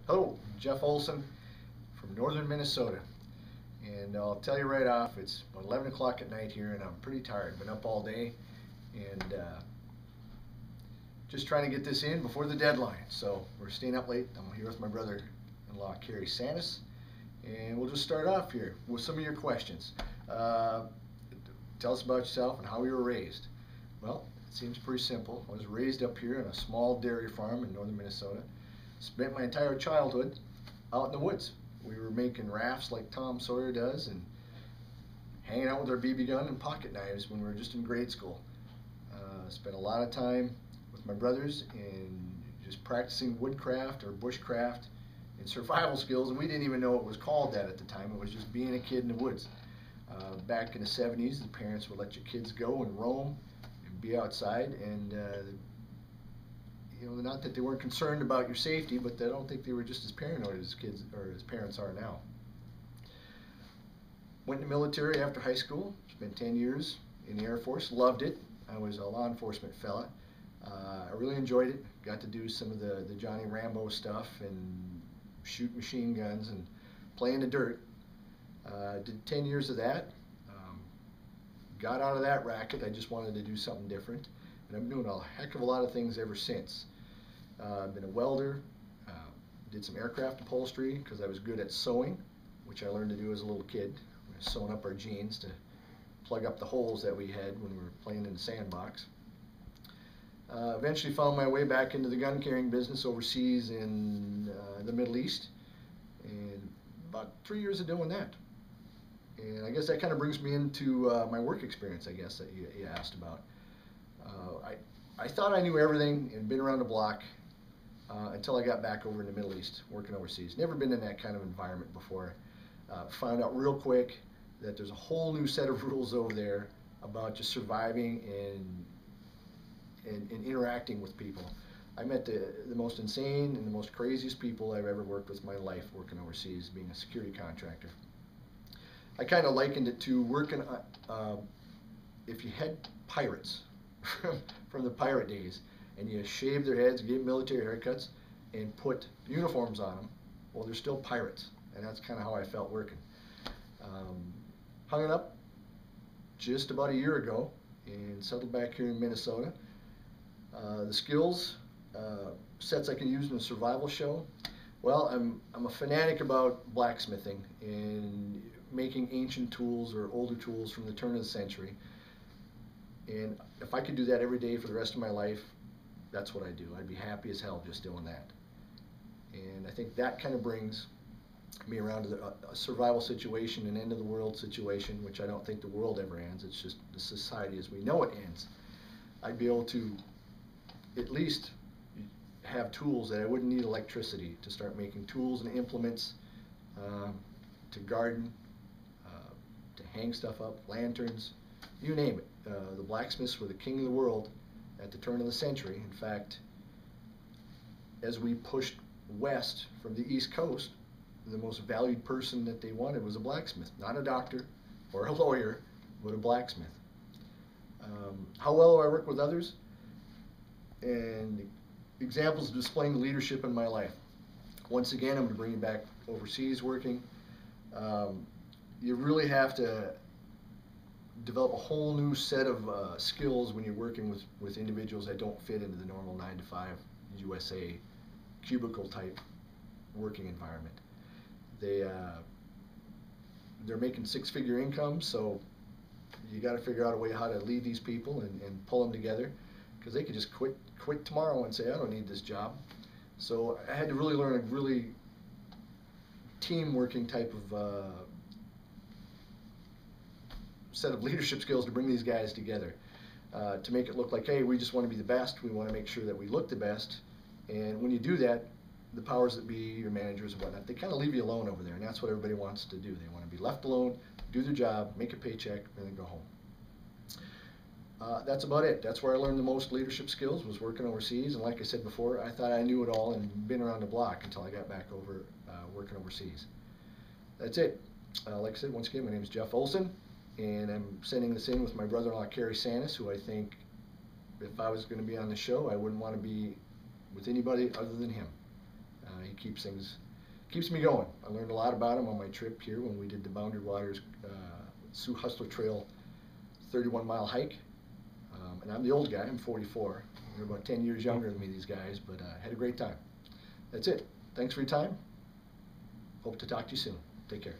Hello, Jeff Olson from northern Minnesota. And I'll tell you right off, it's about 11 o'clock at night here and I'm pretty tired. Been up all day and just trying to get this in before the deadline. So we're staying up late. I'm here with my brother-in-law, Kerry Sanis. And we'll just start off here with some of your questions. Tell us about yourself and how you were raised. Well, it seems pretty simple. I was raised up here on a small dairy farm in northern Minnesota. Spent my entire childhood out in the woods. We were making rafts like Tom Sawyer does and hanging out with our BB gun and pocket knives when we were just in grade school. Spent a lot of time with my brothers in just practicing woodcraft or bushcraft and survival skills, and we didn't even know it was called that at the time. It was just being a kid in the woods. Back in the 70s, the parents would let your kids go and roam and be outside, and not that they weren't concerned about your safety, but I don't think they were just as paranoid as kids or as parents are now. Went in the military after high school, spent 10 years in the Air Force, loved it. I was a law enforcement fella. I really enjoyed it. Got to do some of the Johnny Rambo stuff and shoot machine guns and play in the dirt. Did 10 years of that. Got out of that racket. I just wanted to do something different. And I'm doing a heck of a lot of things ever since. I've been a welder, did some aircraft upholstery because I was good at sewing, which I learned to do as a little kid. We were sewing up our jeans to plug up the holes that we had when we were playing in the sandbox. Eventually found my way back into the gun carrying business overseas in the Middle East, and about 3 years of doing that. And I guess that kind of brings me into my work experience, I guess, that you asked about. I thought I knew everything and been around the block until I got back over in the Middle East, working overseas. Never been in that kind of environment before. Found out real quick that there's a whole new set of rules over there about just surviving and interacting with people. I met the most insane and the most craziest people I've ever worked with in my life working overseas, being a security contractor. I kind of likened it to working, if you had pirates from the pirate days, and you shaved their heads, gave them military haircuts, and put uniforms on them, well, they're still pirates, and that's kind of how I felt working. Hung it up just about a year ago and settled back here in Minnesota. The skills, sets I can use in a survival show, well, I'm a fanatic about blacksmithing and making ancient tools or older tools from the turn of the century. And if I could do that every day for the rest of my life, that's what I do. I'd be happy as hell just doing that. And I think that kind of brings me around to a survival situation, an end of the world situation, which I don't think the world ever ends. It's just the society as we know it ends. I'd be able to at least have tools that I wouldn't need electricity to start making tools and implements, to garden, to hang stuff up, lanterns, you name it. The blacksmiths were the king of the world at the turn of the century. In fact, as we pushed west from the East Coast, the most valued person that they wanted was a blacksmith, not a doctor or a lawyer, but a blacksmith. How well do I work with others? And examples of displaying leadership in my life. Once again, I'm going to bring you back overseas working. You really have to develop a whole new set of skills when you're working with individuals that don't fit into the normal 9-to-5 USA cubicle type working environment. They're making 6-figure incomes, so you got to figure out a way how to lead these people and pull them together, because they could just quit tomorrow and say, I don't need this job. So I had to really learn a really team working type of set of leadership skills to bring these guys together, to make it look like, hey, we just want to be the best. We want to make sure that we look the best. And when you do that, the powers that be, your managers and whatnot, they kind of leave you alone over there, and that's what everybody wants to do. They want to be left alone, do their job, make a paycheck, and then go home. That's about it. That's where I learned the most leadership skills, was working overseas. And like I said before, I thought I knew it all and been around the block until I got back over working overseas. That's it. Like I said, once again, my name is Jeff Olson, and I'm sending this in with my brother-in-law, Kerry Sanis, who I think if I was going to be on the show, I wouldn't want to be with anybody other than him. He keeps me going. I learned a lot about him on my trip here when we did the Boundary Waters Sue Hustler Trail 31-mile hike. And I'm the old guy, I'm 44. They're about 10 years younger than me, these guys, but had a great time. That's it. Thanks for your time. Hope to talk to you soon. Take care.